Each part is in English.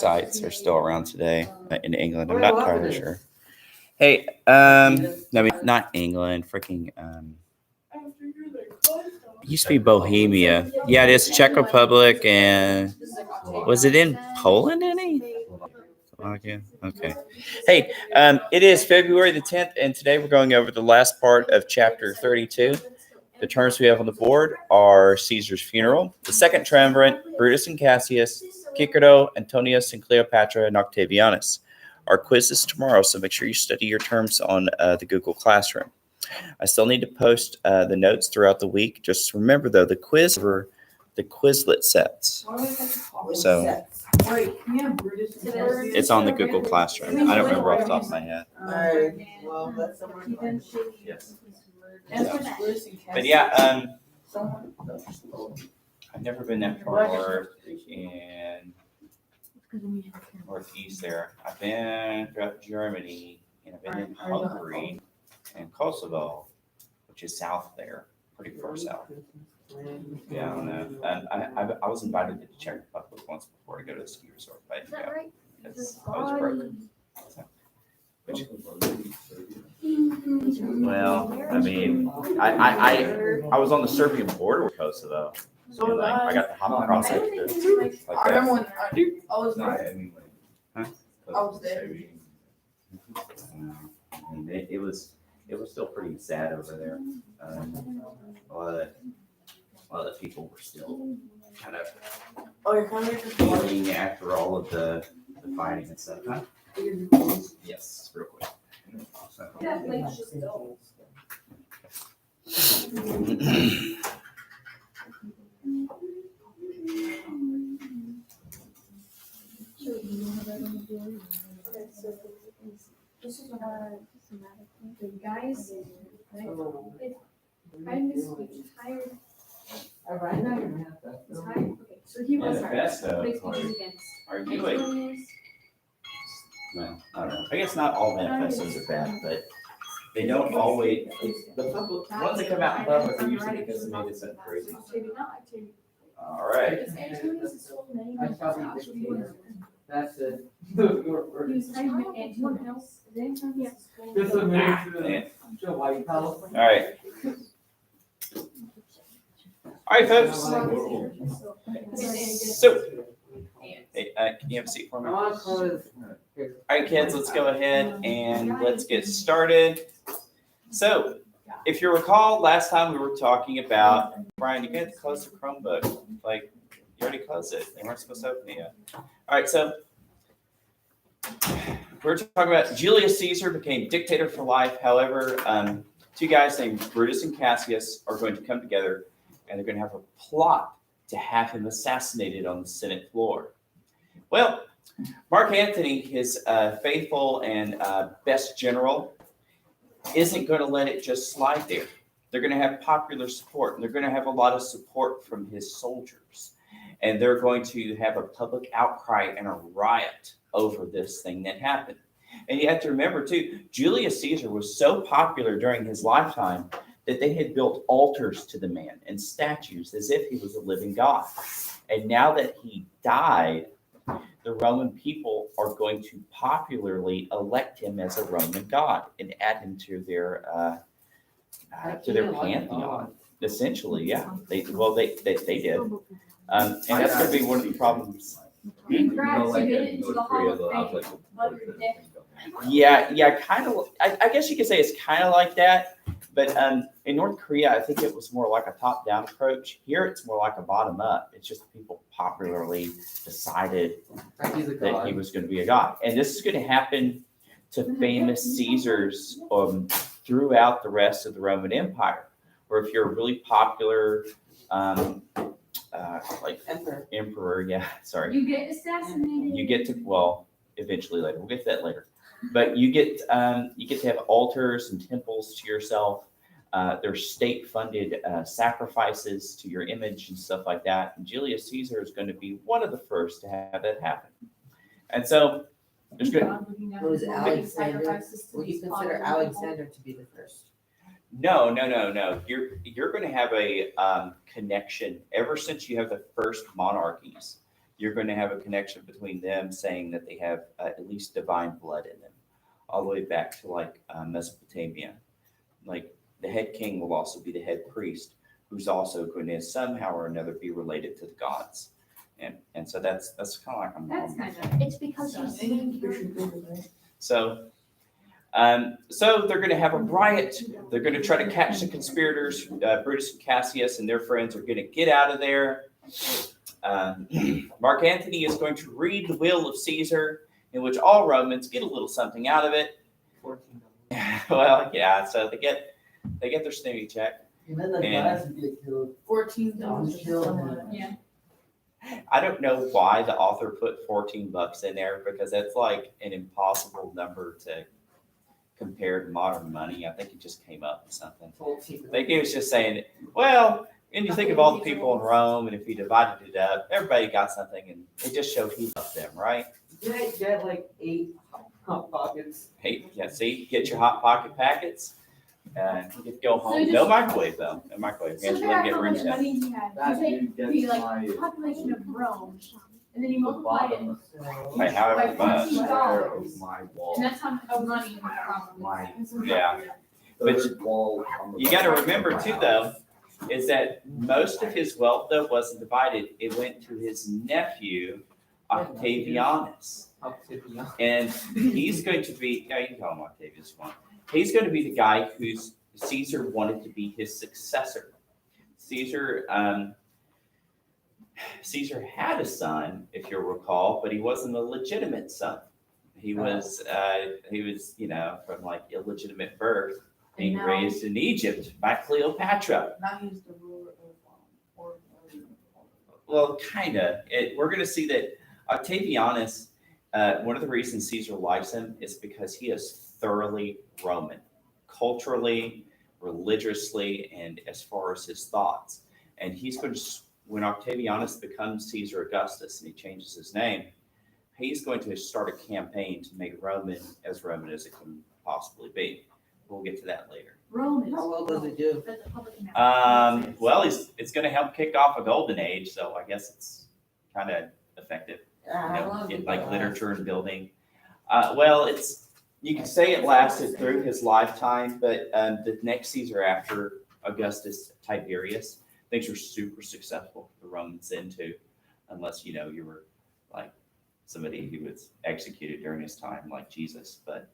sites are still around today in England. I'm not entirely sure. Hey, no, not England. Freaking, it used to be Bohemia. Yeah, it is Czech Republic, and was it in Poland? Any? Okay. Hey, it is February the 10th, and today we're going over the last part of chapter 32. The terms we have on the board are Caesar's funeral, the second triumvirate, Brutus and Cassius, Cicero, Antonius, and Cleopatra, and Octavianus. Our quiz is tomorrow, so make sure you study your terms on the Google Classroom. I still need to post the notes throughout the week. Just remember, though, the quiz over the Quizlet sets. So it's on the Google Classroom. I don't remember off the top of my head. Yes. But yeah, I've never been that far north in northeast there. I've been throughout Germany, and I've been in Hungary and Kosovo, which is south there, pretty far south. Yeah, I don't know. I was invited to the Czech Republic once before to go to the ski resort, but Is that right? I was broke. Well, I mean, I was on the Serbian border with Kosovo. So like, I got to hop across it. Like I remember when I was there. I mean, it was still pretty sad over there. A lot of the people were still kind of feeling after all of the fighting and stuff. Huh? Yes, real quick. The guys, I'm tired. Okay, so he was Manifesto. big speeches against. Are you like? Well, I don't know. I guess not all manifestos are bad, but they don't always. The public ones that come out in public are usually because they made something crazy. All right. That's it. He was trying to make anyone else. This is a White House. All right. All right, folks. So, hey, can you have a seat for me? All right, kids, let's go ahead and let's get started. So, if you recall, last time we were talking about, Brian, you got to close the Chromebook. Like, you already closed it. They weren't supposed to open it yet. All right, so we're talking about Julius Caesar became dictator for life. However, two guys named Brutus and Cassius are going to come together, and they're going to have a plot to have him assassinated on the Senate floor. Well, Mark Antony, his faithful and best general, isn't going to let it just slide there. They're going to have popular support, and they're going to have a lot of support from his soldiers. And they're going to have a public outcry and a riot over this thing that happened. And you have to remember, too, Julius Caesar was so popular during his lifetime that they had built altars to the man and statues as if he was a living god. And now that he died, the Roman people are going to popularly elect him as a Roman god and add him to their pantheon. Essentially, yeah. They did. And that's going to be one of the problems. Yeah, kind of. I guess you could say it's kind of like that. But in North Korea, I think it was more like a top-down approach. Here, it's more like a bottom-up. It's just people popularly decided that he was going to be a god. And this is going to happen to famous Caesars throughout the rest of the Roman Empire. Or if you're a really popular like emperor, yeah, sorry. You get assassinated. You get to, well, eventually later. We'll get to that later. But you get to have altars and temples to yourself. There's state-funded sacrifices to your image and stuff like that. And Julius Caesar is going to be one of the first to have that happen. And so there's good. Was Alexander? Would you consider Alexander to be the first? No. You're going to have a connection ever since you have the first monarchies. you're going to have a connection between them saying that they have at least divine blood in them, all the way back to like Mesopotamia. Like the head king will also be the head priest, who's also going to somehow or another be related to the gods. And so that's kind of like That's kind of. It's because he's. so they're going to have a riot. They're going to try to catch the conspirators. Brutus and Cassius and their friends are going to get out of there. Mark Antony is going to read the will of Caesar, in which all Romans get a little something out of it. Well, yeah, so they get their stimmy check. And then the And- guys would get killed. $14. Yeah. I don't know why the author put $14 in there because that's like an impossible number to compare to modern money. I think it just came up with something. I think he was just saying, well, and you think of all the people in Rome, and if he divided it up, everybody got something, and it just showed he loved them, right? They get like 8 hot pockets. Hey, yeah, see, get your hot pocket packets, and you get to go home. So No just- microwave though. No microwave. So You no have to let matter it how get much room temp. money he had, That you dude take the gets like my population of Rome, and then you the multiply it, bottom Like however Like much. $14. of my wall. and that's how much money you probably. My- Yeah. But Third wall on the You got to bottom of remember my too, house. though, is that most of his wealth though wasn't divided. It went to his nephew Octavianus, Octavian. and he's going to be. Yeah, you can call him Octavius. One. He's going to be the guy who's Caesar wanted to be his successor. Caesar had a son, if you'll recall, but he wasn't a legitimate son. He was, from like illegitimate birth, being And now- raised in Egypt by Cleopatra. Now he's the ruler of Well, kind of. We're going to see that Octavianus, one of the reasons Caesar likes him is because he is thoroughly Roman, culturally, religiously, and as far as his thoughts. And he's going to, when Octavianus becomes Caesar Augustus and he changes his name, he's going to start a campaign to make Roman as it can possibly be. We'll get to that later. Rome is. How well does it do? But the public can have- Well, it's going to help kick off a golden age, so I guess it's kind of effective. In like literature and building. You can say it lasted through his lifetime, but the next Caesar after Augustus, Tiberius, things were super successful for the Romans into, unless you were like somebody who was executed during his time, like Jesus. But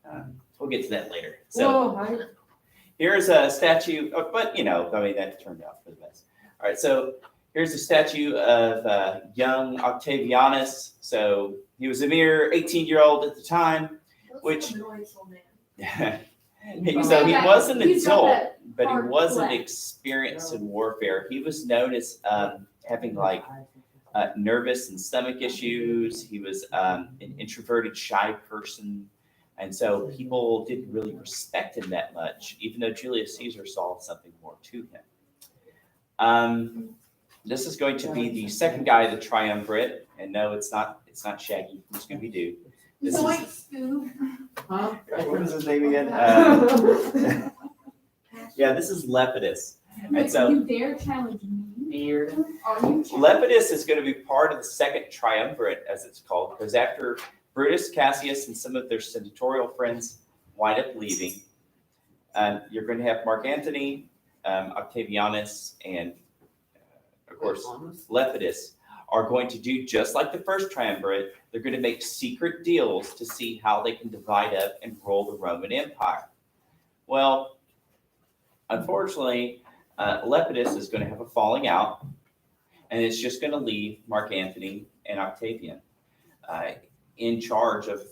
we'll get to that later. So here's a statue, but that turned out for the best. All right, so here's a statue of young Octavianus. So he was a mere 18-year-old at the time, which so he wasn't an He's got adult, that but he hard wasn't flex. experienced in warfare. He was known as having like nervous and stomach issues. He was an introverted, shy person. And so people didn't really respect him that much, even though Julius Caesar saw something more to him. This is going to be the second guy of the triumvirate. And no, it's not Shaggy from Scooby-Doo. This The is, white scoop. Huh? what is his name again? Yeah, this is Lepidus. Like, so- you dare challenge me? Beard. Are you? Lepidus is going to be part of the second triumvirate, as it's called, because after Brutus, Cassius, and some of their senatorial friends wind up leaving, you're going to have Mark Antony, Octavianus, and of course Lepidus are going to do just like the first triumvirate. They're going to make secret deals to see how they can divide up and rule the Roman Empire. Well, unfortunately, Lepidus is going to have a falling out, and it's just going to leave Mark Antony and Octavian in charge of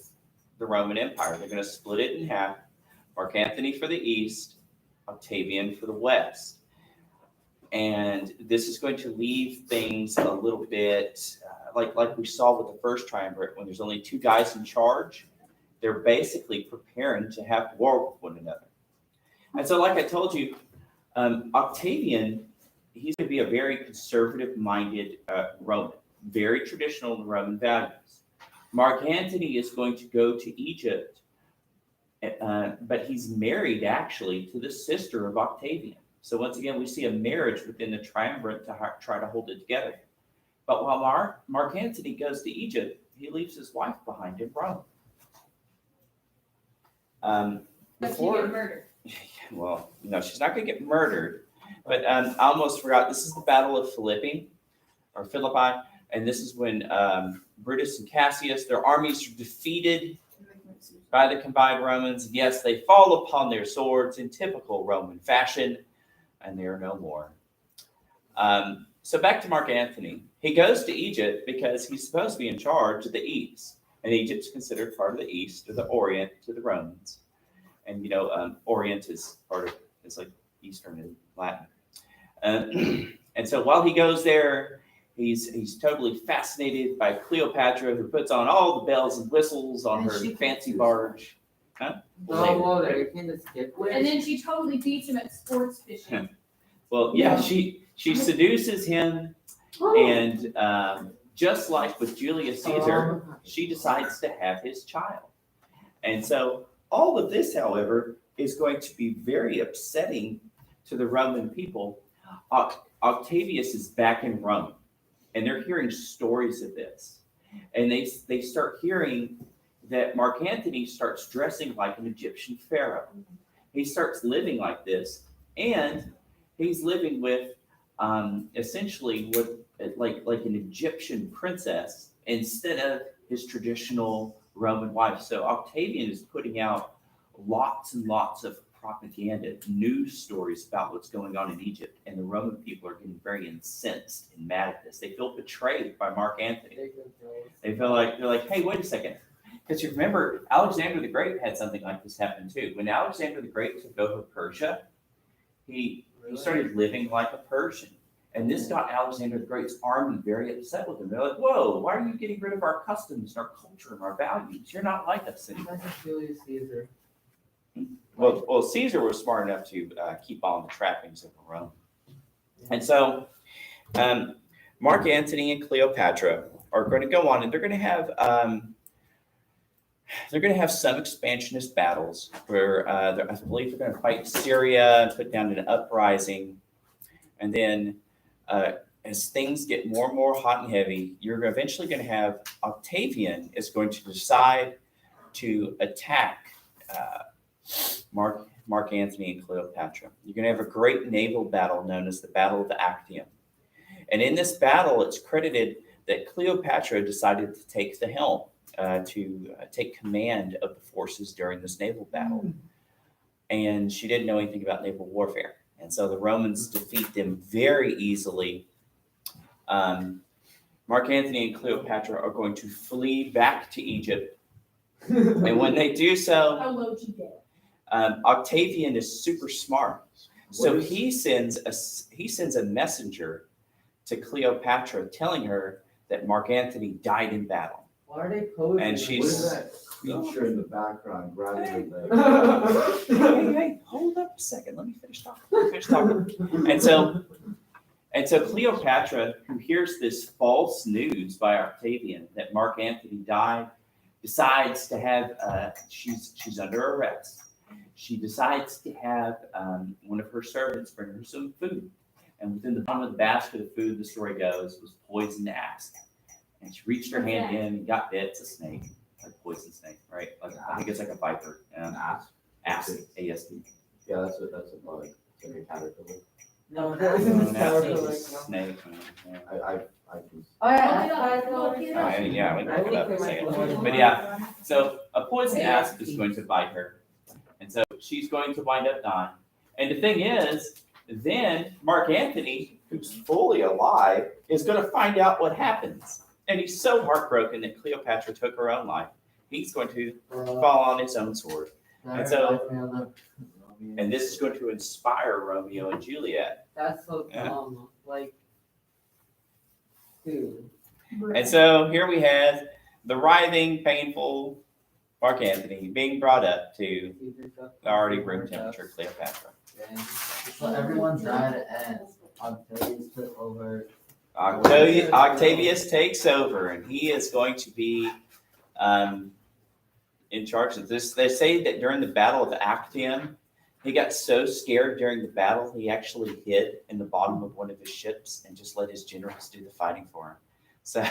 the Roman Empire. They're going to split it in half. Mark Antony for the east, Octavian for the west. And this is going to leave things a little bit like we saw with the first triumvirate. When there's only two guys in charge, they're basically preparing to have war with one another. And so, like I told you, Octavian, he's going to be a very conservative-minded Roman, very traditional in Roman values. Mark Antony is going to go to Egypt, but he's married actually to the sister of Octavian. So once again, we see a marriage within the triumvirate to try to hold it together. But while Mark Antony goes to Egypt, he leaves his wife behind in Rome. But you Before, get murdered. well, no, she's not going to get murdered. But I almost forgot. This is the Battle of Philippi, and this is when Brutus and Cassius, their armies are defeated by the combined Romans. Yes, they fall upon their swords in typical Roman fashion, and they are no more. So back to Mark Antony. He goes to Egypt because he's supposed to be in charge of the East, and Egypt's considered part of the East or the Orient to the Romans. And Orient is it's like Eastern and Latin. And so while he goes there, he's totally fascinated by Cleopatra, who puts on all the bells and whistles on And her she fancy catches. barge. Huh? Oh, well, there, you can just skip. And then she totally beats him at sports fishing. Well, yeah, she seduces him, and just like with Julius Caesar, she decides to have his child. And so all of this, however, is going to be very upsetting to the Roman people. Octavius is back in Rome, and they're hearing stories of this. And they start hearing that Mark Antony starts dressing like an Egyptian pharaoh. He starts living like this, and he's living with essentially like an Egyptian princess instead of his traditional Roman wife. So Octavian is putting out lots and lots of propaganda, news stories about what's going on in Egypt, and the Roman people are getting very incensed and mad at this. They feel betrayed by Mark Antony. They feel like they're like, hey, wait a second. Because you remember, Alexander the Great had something like this happen too. When Alexander the Great took over Persia, he started living like a Persian. And this got Alexander the Great's army very upset with him. They're like, whoa, why are you getting rid of our customs, our culture, and our values? You're not like us anymore. Imagine Julius Caesar. Well, Caesar was smart enough to keep all the trappings of Rome. And so Mark Antony and Cleopatra are going to go on, and they're going to have some expansionist battles where I believe they're going to fight Syria and put down an uprising. And then as things get more and more hot and heavy, you're eventually going to have Octavian is going to decide to attack Mark Antony and Cleopatra. You're going to have a great naval battle known as the Battle of Actium. And in this battle, it's credited that Cleopatra decided to take the helm, to take command of the forces during this naval battle. And she didn't know anything about naval warfare. And so the Romans defeat them very easily. Mark Antony and Cleopatra are going to flee back to Egypt. And when they do so, How low you get? Octavian is super smart. So he sends a messenger to Cleopatra telling her that Mark Antony died in battle. Why are they posing? And What she's is that creature in the background grabbing the hey, hold up a second. Let me finish talking. And so Cleopatra, who hears this false news by Octavian that Mark Antony died, decides to have, she's under arrest. She decides to have one of her servants bring her some food. And within the bottom of the basket of food, the story goes, was poisoned asp. And she reached her hand in and got bit. It's a snake, like poison snake, right? Like, I think it's like a viper. asp? Asp, A-S-P. Yeah, that's a bug. It's like a caterpillar. No, that No, isn't that's powerful. a snake. Yeah. I can. Oh, yeah, Look it up, look it up. Yeah, we can look it up and say it. I But yeah, so a poison asp is going to bite her. And so she's going to wind up dying. And the thing is, then Mark Antony, who's fully alive, is going to find out what happens. And he's so heartbroken that Cleopatra took her own life. He's going to fall on his own sword. And so, and this is going to inspire Romeo and Juliet. That's so Yeah. dumb. Like, dude. And so here we have the writhing, painful Mark Antony being brought up to the already room temperature Cleopatra. So everyone's died and Octavius took over. Octavius takes over, and he is going to be in charge of this. They say that during the Battle of Actium, he got so scared during the battle, he actually hid in the bottom of one of his ships and just let his generals do the fighting for him. So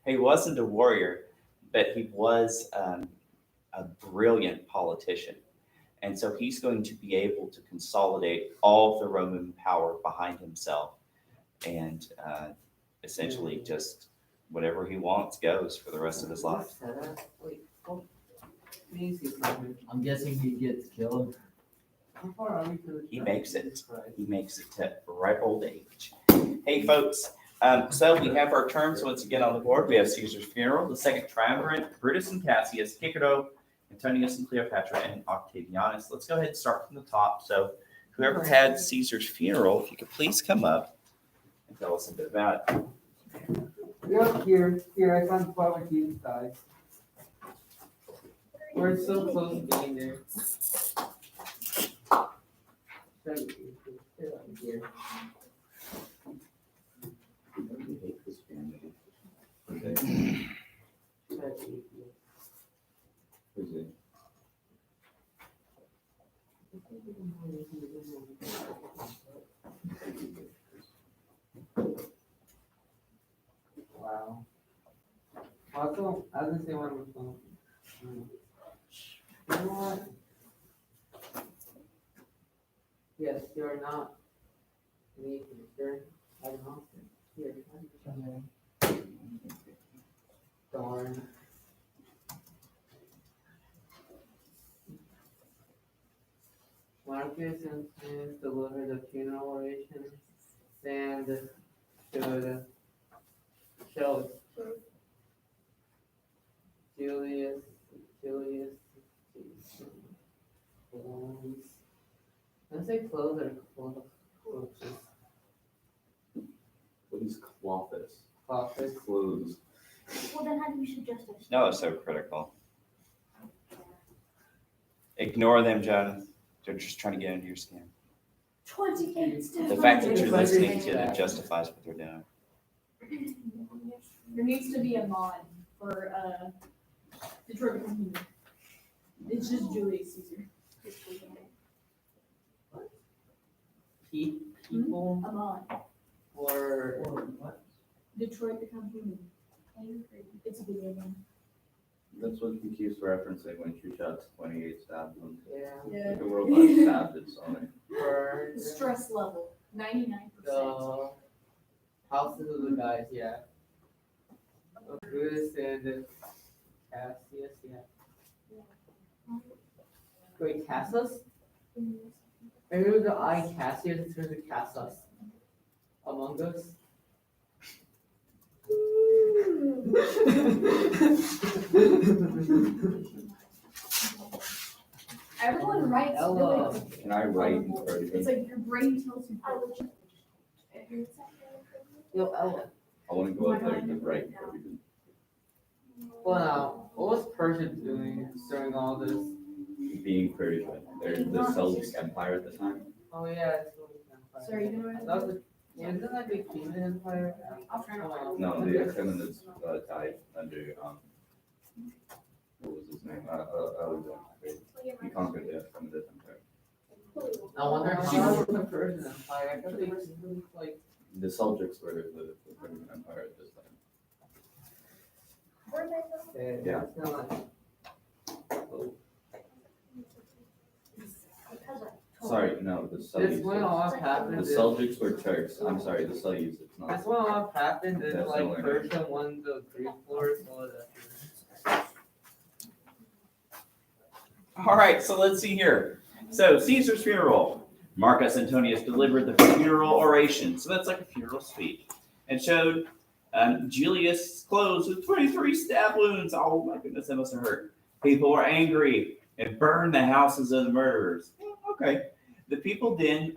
he wasn't a warrior, but he was a brilliant politician. And so he's going to be able to consolidate all the Roman power behind himself and essentially just whatever he wants goes for the rest of his life. Wait, oh, me see something. I'm guessing he gets killed. How far are we to the? He makes it. Jesus Christ. He makes it to ripe old age. Hey, folks. So we have our terms once again on the board. We have Caesar's funeral, the second triumvirate, Brutus and Cassius, Cicero, Antonius and Cleopatra, and Octavianus. Let's go ahead and start from the top. So whoever had Caesar's funeral, if you could please come up and tell us a bit about it. Yeah, here, I found barbecue guys. We're so close to getting there. Here. I hate this family. Okay, who's it? Wow. Also, I was gonna say one more phone. You know what? Yes, you're not me, sir. I don't know. Here. Darn. Marcus and Sam delivered the funeral oration and showed Julius, let's say clothes or clothes. What is Clothis? Clothes. Clothes. Well, then how do you suggest us? No, it's so critical. Ignore them, Jonah. They're just trying to get into your skin. 28 The fact that you're listening to them justifies what they're doing. There needs to be a mod for Detroit Become Human. It's just Julius Caesar. People A mod. or Detroit Become Human. It's a video game. That's what he keeps referencing when she shouts 28 stab wounds. yeah, Yeah. The world got stabbed at Sonic. or Stress level, 99%. the houses of the guys, yeah. Brutus and Cassius, yeah. Wait, Cassius? Maybe with the I Cassius, it's going to Cassius. Among Us. Everyone writes Ella. really. Can I write in front of It's him? like your brain tells you. Yo, Ella. I want to go out there and write in front of him. Well, now, what was Persia doing during all this? Being Persian. They're the Seljuk Empire at the time. Oh, yeah, it's Roman Empire. Sorry, you know what? That was isn't that the Kingdom Empire? I'll try not to. No, the Achaemenids died under, what was his name? He conquered the Achaemenid Empire. I wonder how was the Persian Empire? I thought they were like. The Seljuks were the Persian Empire at this time. Yeah. It's not like. Sorry, no, the This when Seljuks. all The happened. Seljuks were Turks. I'm sorry, the Seljuks, it's not. That's when all happened. Is That's like nowhere. Persia won the Greek wars. All that. All right, so let's see here. So Caesar's funeral. Marcus Antonius delivered the funeral oration. So that's like a funeral speech. And showed Julius' clothes with 23 stab wounds. Oh my goodness, that must have hurt. People were angry and burned the houses of the murderers. Okay. The people then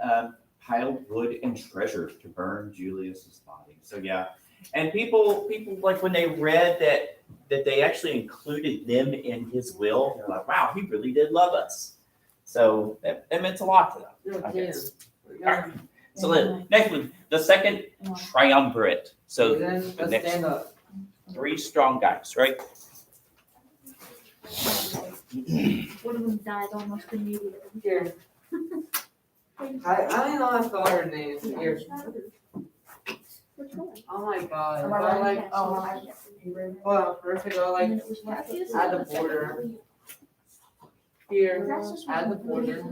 piled wood and treasure to burn Julius's body. So yeah. And people like when they read that they actually included them in his will, they're like, wow, he really did love us. So that meant a lot to them. You're Okay. kidding. Alright. So next one, the second triumvirate. So Then the let's next stand up. 3 strong guys, right? One of them died almost immediately. Here. I don't know how to spell her name. Here. Oh my god. Am I Go right? like, Oh, hold on, first I go like add the border. Here, add the border.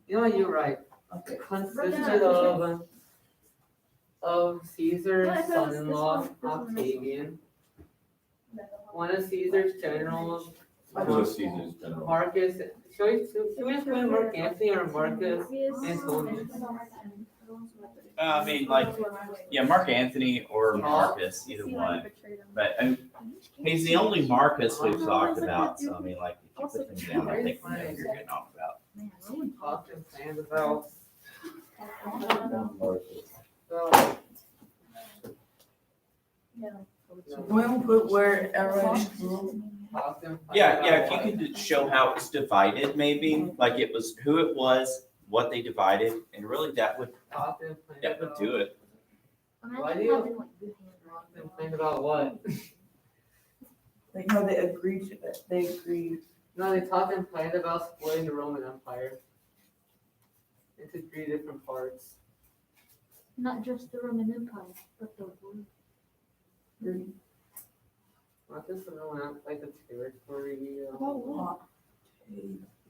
You know what, you're right. Okay. Consisted of Caesar's son-in-law, Octavian. One of Caesar's generals, Who is Caesar's general? Marcus. Should we just put in Mark Antony or Marcus Antonius? I mean, like, yeah, Mark Anthony or Marcus, either one. But he's the only Marcus we've talked about, so I mean, like, if you put him down, I think we know who you're getting off about. Often planned about. We'll put where everyone's. Yeah, if you could just show how it's divided, maybe, like it was, who it was, what they divided, and really that would do it. Why do you complain about what? Like how they agreed to it, they agreed. No, they talked and planned about splitting the Roman Empire into 3 different parts. Not just the Roman Empire, but the world. Not just the Roman Empire, like the territory. About what?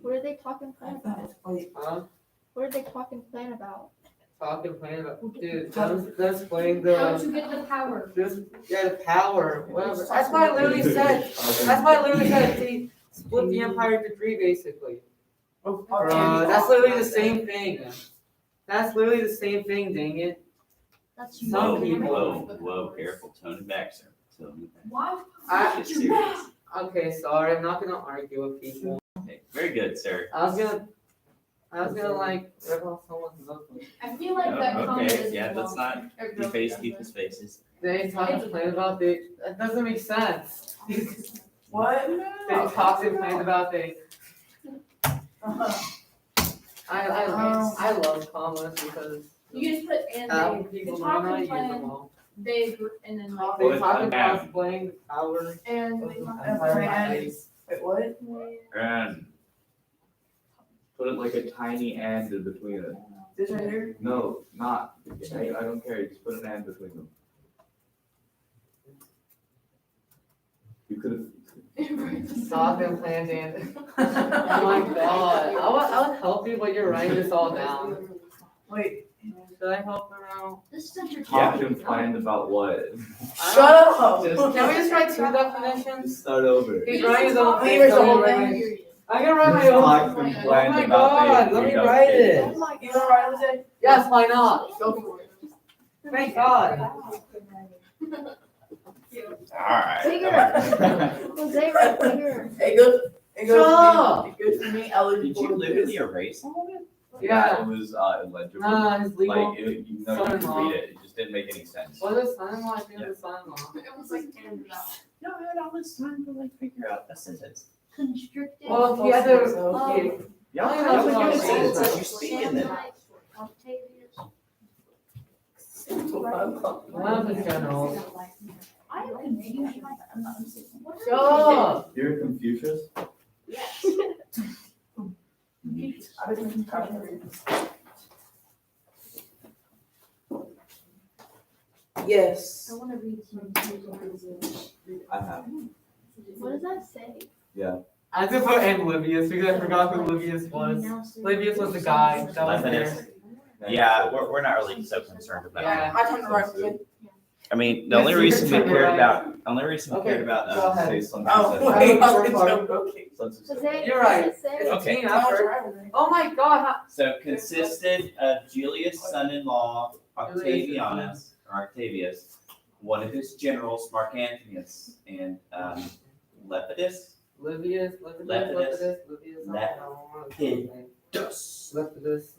What are they talking plan about? Huh? What are they talking plan about? Talk and plan about, dude, them splitting How the, to get the power. the power, whatever. That's why I literally said, see, split the empire into 3 basically. That's literally the same thing. That's literally the same thing, dang it. That's Some Roman people- Empire. Whoa, careful, tone it back, sir. Tone it back. Why? I- Get serious. Okay, sorry, I'm not gonna argue with people. Okay, very good, sir. I was gonna like, rip off someone's notebook. I feel like that comment Okay, is. yeah, let's not deface people. people's faces. They talk and complain about that doesn't make sense. What? They talk and complain about I love commas because You just put and half they, people the might talk not and use them plan, all. they, agree- and then like. They talk about splitting the power And of they the talk empire. Wait, what? And put it like a tiny and in between it. This right here? No, not. I don't care. Just put an and between them. You could have. Talk and plan, Dan. Oh my god, I would help you, but you're writing this all down. Wait, Should I help her out? This is entertaining. Talked and planned about what? shut up! Can we just write 2 definitions? Start over. He's writing his own thing. Here's the so whole we thing. write- I can write my own. Talked and Oh planned my about god, let me write it. Oh my You know what I was saying? Yes, why not? Go for it. Thank God. Alright. Jose right here. It goes Shut to up. me, it goes to me, eligible. Did you literally erase all of it? Yeah. It was illegible. His legal. Like, you know, you could read it. It just didn't make any sense. Was it son-in-law? I think it was son-in-law. It was like and about. No, I had all this time to like figure out a sentence. Constricted. Well, he had to. Oh. Y'all Yeah, would that's give what I'm sentences, saying. you speak in them. Octavius. One of the generals. I am confused. I'm not. Shut up. You're Confucius? Yes. I was thinking probably. Yes. I want to read some. I have. What does that say? I had to put in Livius because I forgot who Livius was. Livius was the guy that was there. Yeah, we're not really so concerned about Yeah. that. My turn to write. Kid. I mean, the Yes, only you reason we can cared write. about, only reason we Okay, cared about, go ahead. Say something. Oh, said- wait, I was Okay. gonna joke, okay. Jose, You're what right. does it say? It's a Okay. team effort. Oh my god. So consisted of Julius' son-in-law Octavianus, or Octavius, one of his generals, Mark Antonius, and Lepidus. Livius.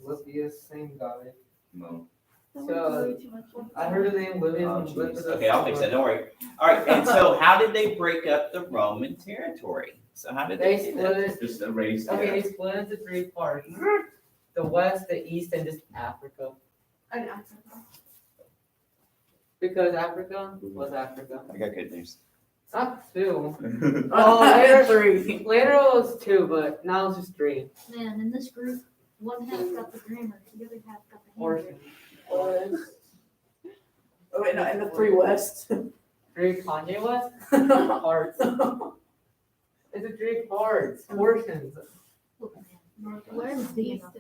Livius, same guy. No. That So, was way too much. I heard the name Livius Oh, and jeez. Livius. Okay, I'll fix that, don't worry. All right, and so how did they break up the Roman territory? So how did They they do split that? it. Just erase Okay, it. they split into 3 parts. The West, the East, and just Africa. Because Africa was Africa. I got good news. Not 2. Oh, later- three. Later it was 2, but now it's just 3. Man, in this group, one half got the grammar, the other half got the Or handwriting. Oh, wait, no, and the 3 West. Drake Kanye West? Hearts. It's a Drake Hearts, portions. Where is the enough?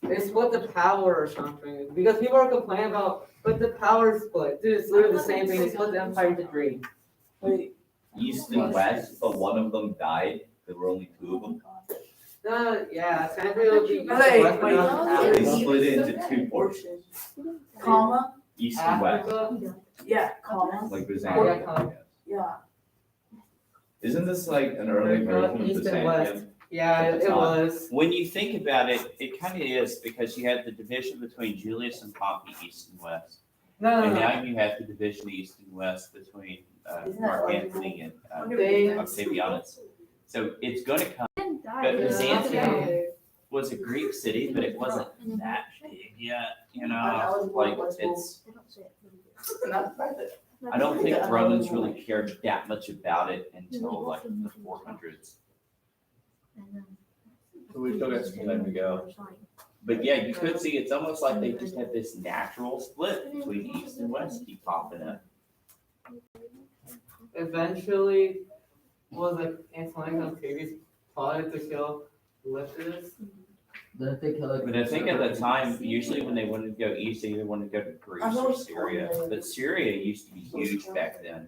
They split the power or something, because people are complaining about, but the power split, dude, it's literally the same thing, they split the empire into 3. Wait, East and West, but one of them died. There were only 2 of them. Yeah, technically it would be. East and Wait, West, but wait. not They Africa. split it into 2 portions, comma, East and West, Africa? yeah, comma, like Yeah, Byzantium. yeah. Isn't this like an early version of East and Byzantium? Yeah, At the it time. was. When you think about it, it kind of is, because you had the division between Julius and Pompey, East and West. No, And no, no. now you have the division East and West between Isn't that Mark like- Antony and They- Octavianus. So it's going to come. Didn't die. But Yeah. Byzantium was a Greek city, but it wasn't that big yet, you know, like it's, They don't say it. Not by the- I don't think Romans really cared that much about it until like the 400s. So we still got some time to go. But yeah, you could see, it's almost like they just had this natural split between East and West keep popping up. Eventually, was like Antonius Octavius plotted to kill Lepidus. Didn't they kill it? But I think at the time, usually when they wanted to go east, they either wanted to go to Greece or Syria. But Syria used to be huge back then.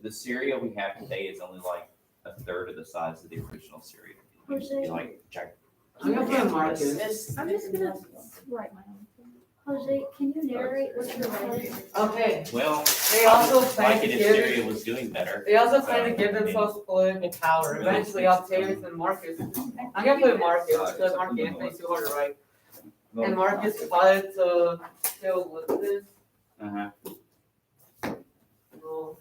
The Syria we have today is only like a third of the size of the original Syria. It used to be like gigantic. I'm gonna put Marcus. It's- I'm just gonna write my own thing. Jose, can you narrate what you're writing? Okay, Well, they also like plan to it if give, Syria was doing better. they also plan to give themselves political power. Eventually, Octavius and Marcus. I'm gonna put Marcus because Mark Antony's too hard to write. And Marcus plotted to kill Lepidus. Uh-huh. Well,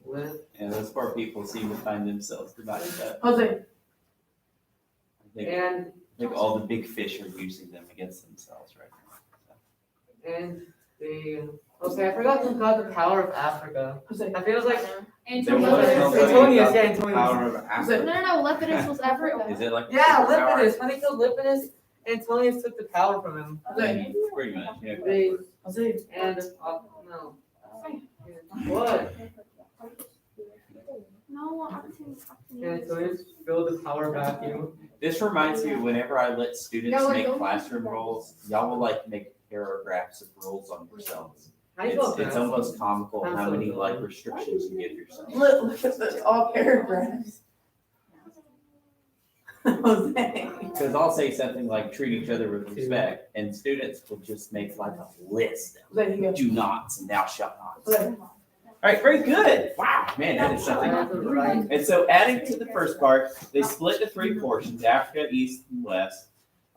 Lip- And those poor people seem to find themselves divided up. Jose, And I think all the big fish are using them against themselves right now. and they. Okay, I forgot who got the power of Africa. Jose, I feel like There was Antonius. nobody Antonius, got yeah, the Antonius. Power of No, Africa. no, Lepidus was Africa. Is it like? Yeah, power? Lepidus. When they killed Lepidus, Antonius took the power from him. Jose, Pretty much, yeah. They Jose, and no. What? No, Antonius filled the power vacuum. This reminds me, whenever I let students No, I make don't- classroom rules, y'all will like make paragraphs of rules on yourselves. How do you spell It's that? almost comical how many Absolutely. like restrictions you give yourself. look at this, all paragraphs. Jose. Because I'll say something like treat each other with respect, and students will just make like a list Jose, you go. of do nots and thou shalt nots. Jose. All right, very good. Wow, man, that is something. Right. And so adding to the first part, they split into 3 portions, Africa, East, and West.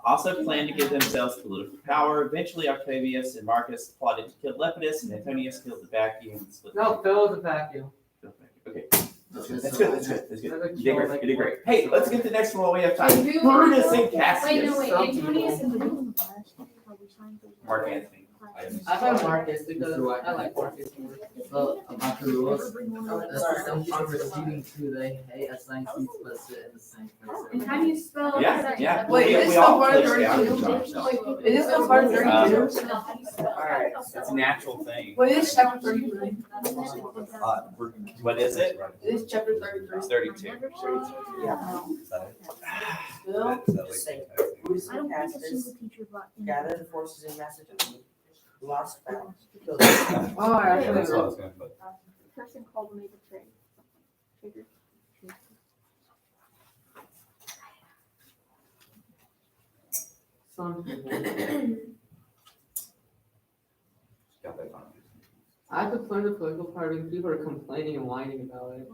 Also planned to give themselves political power. Eventually Octavius and Marcus plotted to kill Lepidus, and Antonius killed the vacuum and split. No, fill the vacuum. Okay, That's that's good, that's good, that's good. That's You did great, you did great. Hey, let's get the next one while we have time. Wait, who- Brutus and Wait, no, Cassius. wait, Antonius and who? Mark Antony. I thought Marcus because I like Marcus more. So about the rules, the system for receiving two, they hate assigning seats but sit in the same And place. how do you spell? Yeah, yeah. Wait, We- is we this all the part glitched out where in John's stuff. It is the part 32. Alright, it's a natural thing. What is chapter 33? What is it? It is chapter 33. It's 32. Yeah. Bill, I don't think a single teacher brought in. Gather the forces in Macedonia, lost battle, killed oh, I Yeah, that's actually. what I was gonna put. The person called me the trade. Trigger. Some people. Got that on. I could learn the political part when people are complaining and whining about it.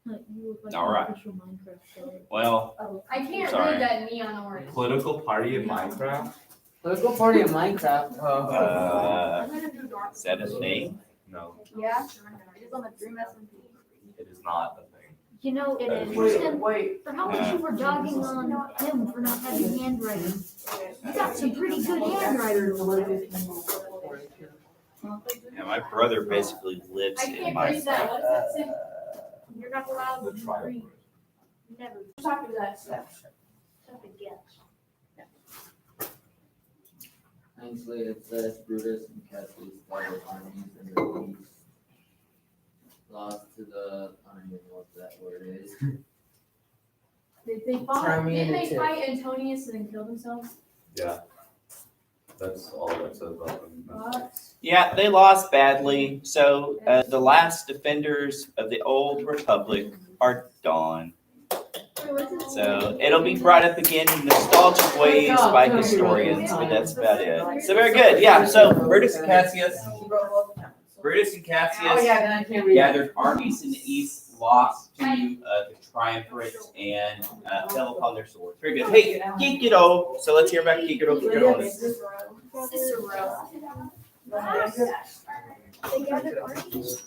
Like, you look like All an right. official Minecraft player. Well, I can't Sorry. read that neon orange. Political party in Minecraft? Political party in Minecraft. is that a thing? No, Yeah, it is on the Dream SMP. it is not a thing. You know, It is. Kristen, Wait, for how much you were dogging on him for not having handwriting, you got some pretty good handwriting. Yeah, my brother basically lives I in can't my. read that, what does that say? You're not allowed The to trial. read. Never. Talk to that stuff. Tough to get. Actually, it says Brutus and Cassius started armies in the east. Lost to the, I don't even know what that word is. They fought, didn't they Terminative. fight Antonius and then kill themselves? Yeah. That's all that says about them. What? Yeah, they lost badly. So the last defenders of the old republic are gone. So it'll be brought up again in nostalgic ways by historians, but that's about it. So very good. Yeah. So Brutus and Cassius Oh, yeah, then I can't read. gathered armies in the east, lost to the triumvirates, and fell upon their swords. Very good. Hey, Kikiro. So let's hear about Kikiro. Cicero. They gathered armies.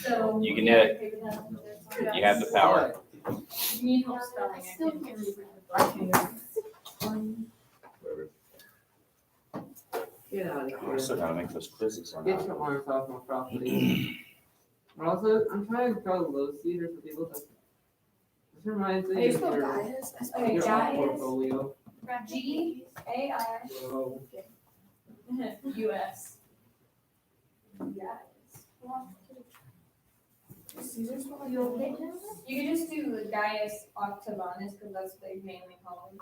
So. You can do it. You have the power. You need help spelling. I Still can't can't read. Whatever. Get out of I here. still gotta make those quizzes. Get your arms off my property. But also, I'm trying to spell low cedar for people that. This reminds me of your Okay, art portfolio. G-A-I-U-S. So, You okay, Taylor? You can just do Gaius Octavianus, because that's what they mainly call him.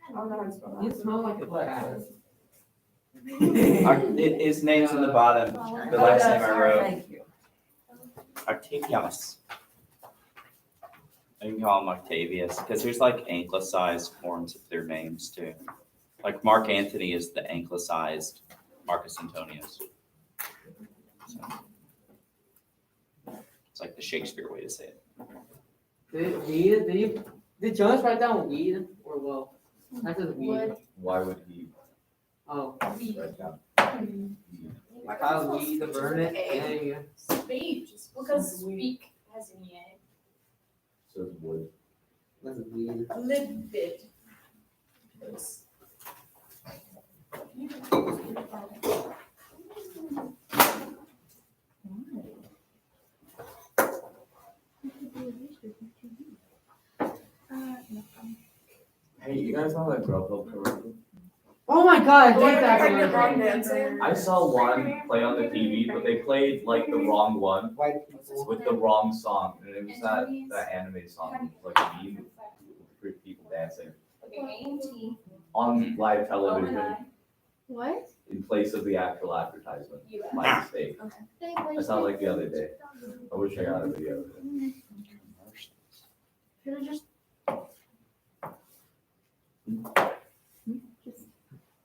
I don't know how to spell you that. smell like a cat. His name's on the bottom. The last name I wrote. Thank you. Octavianus. I can call him Octavius because there's like anglicized forms of their names too. Like Mark Antony is the anglicized Marcus Antonius. So, it's like the Shakespeare way to say it. Did Jonas write down weed or well? That says weed. Wood. Why would he Oh, write down? weed, the burn it. Yeah. Speech, because speak has an E. Says wood. That's weed. Livid. Hey, you guys saw that Grubhub commercial? Oh my god, I Oh, hate that pregnant commercial. wrong dancing. I saw one play on the TV, but they played like the wrong one with the wrong song, and it was that anime song, like a meme with people dancing on live television What? in place of the actual advertisement. U.S. My mistake. I I saw it like the other day. I wish I got a video of it. Should I just?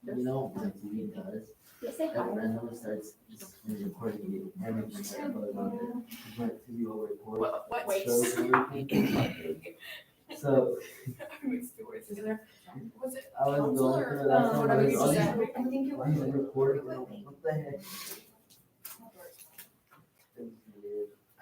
You know, what TV does, Say that randomly starts just recording you, and then just about it. But TV will record. What? Shows everything. So, Was it I was council going or through that. and whatever I you was said? like, I think it why is it recording? What the heck?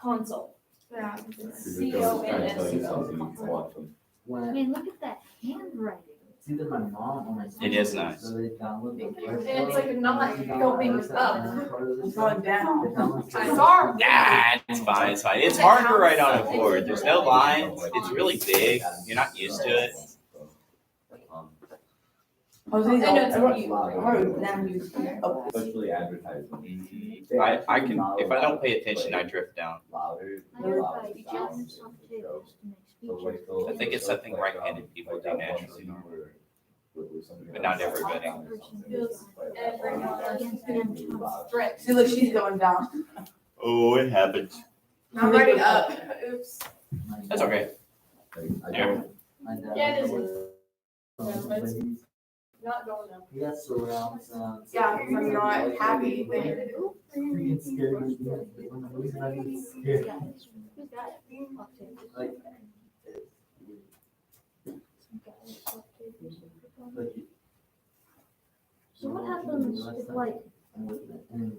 Console. Yeah. They're just trying to tell you something, you can watch them. When, Man, look at that handwriting. it's either my mom or my sister. It is nice. So they download the first And it's one, like not they download going the up. second one, part of the It's show. going down. They download the I'm second sorry. one. Nah, it's fine, it's fine. It's hard to write on a board. There's no lines. It's really big. You're not used to it. Jose, I know it's everyone- you. everyone now use- oh, Especially advertisement. I can, if I don't pay attention, I drift down. Louder, I heard louder by John some tables to make speeches. I think it's something right-handed people do naturally, but not everybody. Stretch. See, look, she's going down. Oh, it happens. I'm writing up. Oops. That's okay. My dad. Yeah, it is. was- Not going up. He got surround sound. Yeah, because I'm not happy there. Freaking scared me. When the movie's not even scared. Who's got it? Like, like, So what happens if like, I'm looking at, and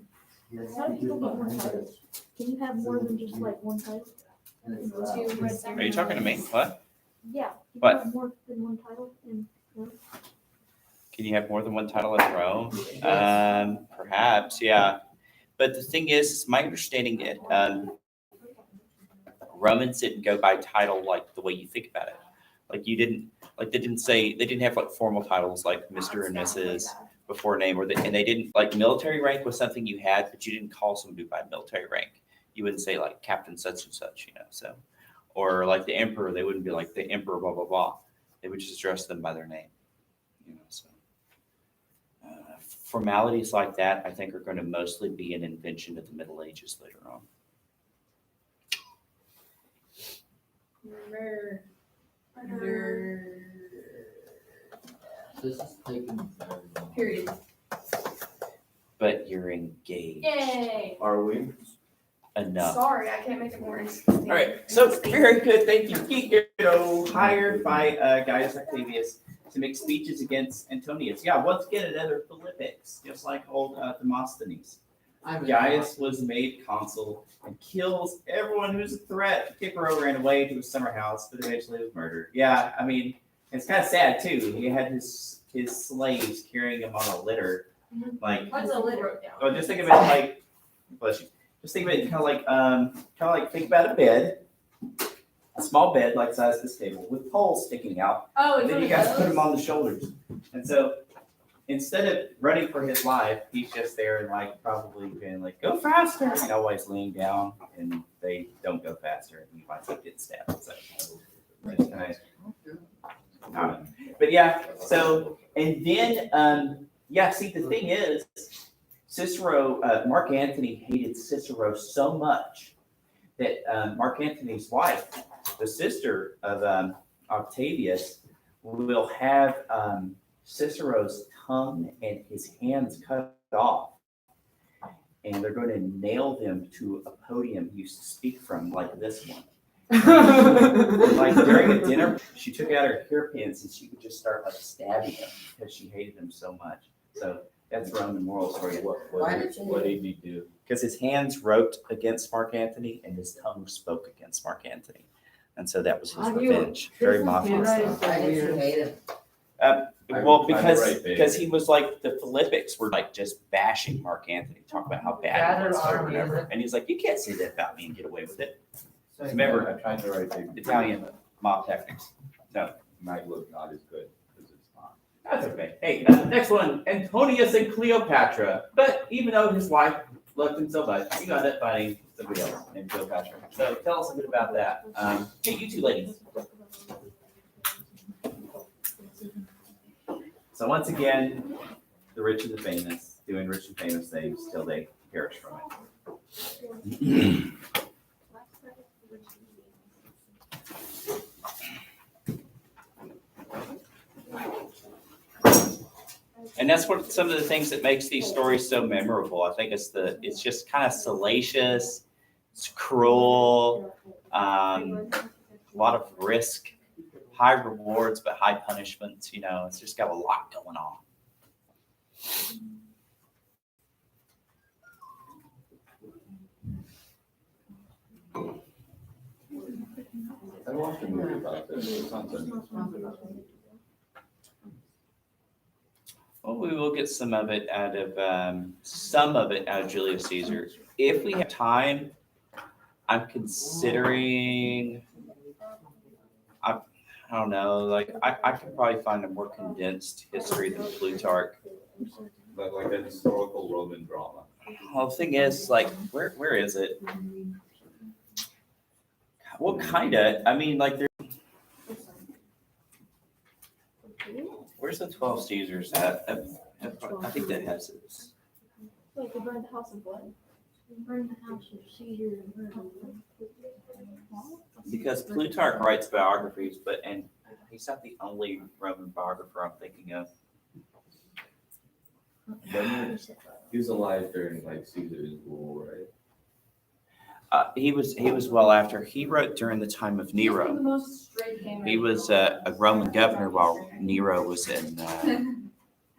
he has how do people get more speakers titles? Can you have more than just like one title? and it's loud. Are you talking to me? What? Yeah. Can you What? have more than one title in Can you have more than one title in Rome? Perhaps, yeah. But the thing is, my understanding it, Romans didn't go by title like the way you think about it. Like you didn't, Like they didn't have like formal titles like Mr. and Mrs. before name, and they didn't like military rank was something you had, but you didn't call somebody by military rank. You wouldn't say like Captain such and such, so, or like the emperor, they wouldn't be like the emperor, blah, blah, blah. They would just address them by their name, so. Formalities like that, I think, are going to mostly be an invention of the Middle Ages later on. This is taking forever. Period. But you're engaged Yay. Are we? enough. Sorry, I can't make it more interesting. All right, so very good. Thank you. Hired by Gaius Octavius to make speeches against Antonius. Yeah, once again, another Philippics, just like old Demosthenes. Gaius was made consul and kills everyone who's a threat. Cicero ran away to his summer house, but eventually was murdered. Yeah, I mean, it's kind of sad too. He had his slaves carrying him on a litter. Like, What's a litter? oh, just think of it like, bless you. Just think of it kind of like think about a bed, a small bed like the size of this table with poles sticking out. Oh, And then you guys put him on the shoulders. And so instead of running for his life, he's just there and like probably being like, go faster. While he's laying down and they don't go faster and he winds up getting stabbed. So it's nice. But yeah, so and then see the thing is Cicero, Mark Antony hated Cicero so much that Mark Antony's wife, the sister of Octavius, will have Cicero's tongue and his hands cut off. And they're going to nail them to a podium he used to speak from, like this one. Like during a dinner, she took out her hairpins and she would just start like stabbing him because she hated him so much. So that's Roman moral story. What did he do? Because his hands wrote against Mark Antony and his tongue spoke against Mark Antony. And so that was his revenge. Very mafia style. Why did you hate him? Well, I'm right, babe. because he was like the Philippics were like just bashing Mark Antony, talking about how bad he was or whatever. And he's like, you can't say that about me and get away with it. Remember, I'm trying to write big. Italian mob tactics. Might look not as good because it's not. That's okay. Hey, next one, Antonius and Cleopatra. But even though his wife loved him so much, he got up finding somebody else named Cleopatra. So tell us a bit about that. Hey, you two ladies. So once again, the rich and the famous doing rich and famous things till they perish from it. And that's what some of the things that makes these stories so memorable. I think it's just kind of salacious, it's cruel, a lot of risk, high rewards but high punishments. It's just got a lot going on. I watched a movie about this. It's on Sunday. Well, we will get some of it out of Julius Caesar. If we have time, I'm considering. I don't know. Like I could probably find a more condensed history than Plutarch. But like a historical Roman drama. Well, the thing is, like, where is it? Well, kinda. I mean, like, where's the 12 Caesars at? I think that has it. Like they burned the house of blood. They burned the house of Caesar. Because Plutarch writes biographies, and he's not the only Roman biographer I'm thinking of. He was alive during like Caesar's rule, right? He was well after. He wrote during the time of Nero. He was a Roman governor while Nero was in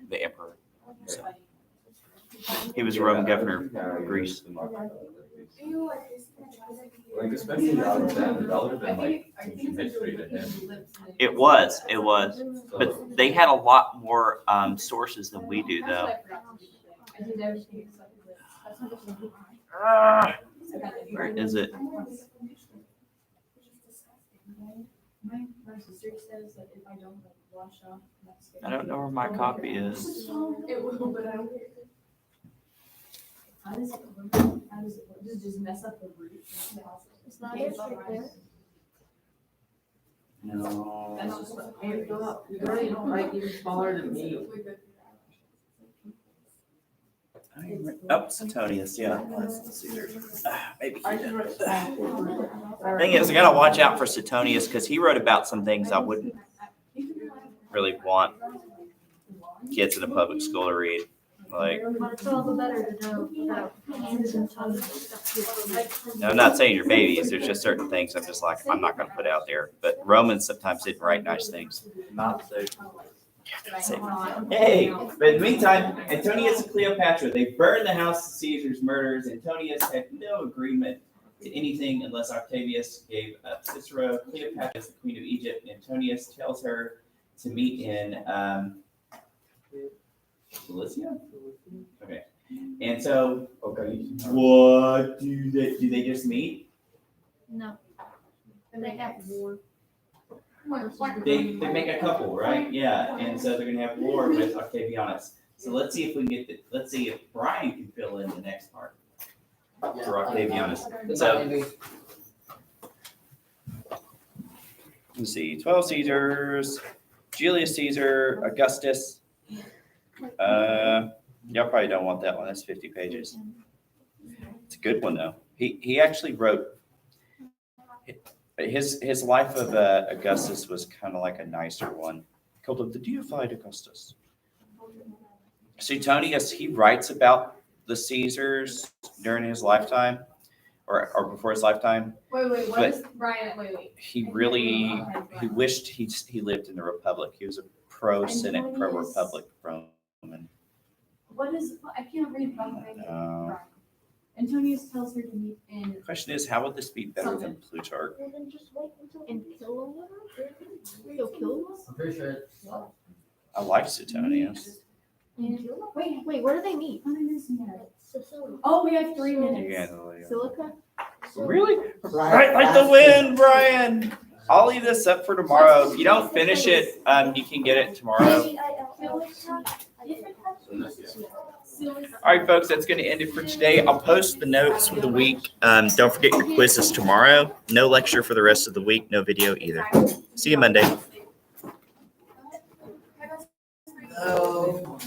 the emperor. So he was a Roman governor of Greece. Like especially Alexander, that would have been like ancient history to him. It was, but they had a lot more sources than we do, though. Where is it? My sister says that if I don't like wash off, that's good. I don't know where my copy is. It will, but I don't. How does it work? How does it work? Does it just mess up the root? It's not it right there. No. That's just what I You're already like even smaller than me. Oh, Suetonius, yeah. That's Caesar. Maybe. I just wrote. Thing is, I gotta watch out for Suetonius because he wrote about some things I wouldn't really want kids in a public school to read. Like, But it's all the better to know about hands and tongues and stuff too. now, I'm not saying you're babies. There's just certain things I'm just like, I'm not gonna put out there. But Romans sometimes didn't write nice things. Not safe. Hey, but in the meantime, Antonius and Cleopatra, they burned the house of Caesar's murders. Antonius had no agreement to anything unless Octavius gave up Cicero. Cleopatra is the queen of Egypt. Antonius tells her to meet in Cilicia? Okay. And so, what do they just meet? No. They have war. They make a couple, right? Yeah, and so they're gonna have war with Octavianus. So let's see if we can let's see if Brian can fill in the next part for Octavianus. So let's see, 12 Caesars, Julius Caesar, Augustus. Y'all probably don't want that one. That's 50 pages. It's a good one though. He actually wrote. His life of Augustus was kind of like a nicer one. He called him the deified Augustus. Suetonius, he writes about the Caesars during his lifetime or before his lifetime. Wait, what But- is Brian, wait. He wished he lived in the Republic. He was a pro-Senate, pro-Republic Roman. What is, I can't read about Brian. Uh, Antonius tells her to meet in. The question is, how would this be better than Plutarch? Well, then just wait until. And kill them? You'll kill them? I'm pretty sure it's, I like Suetonius. Wait, Where do they meet? Sicily. oh, we have 3 minutes. Yeah, Silica? really? Right like the wind, Brian. I'll leave this up for tomorrow. If you don't finish it, you can get it tomorrow. All right, folks, that's going to end it for today. I'll post the notes for the week. Don't forget your quizzes tomorrow. No lecture for the rest of the week. No video either. See you Monday. Oh.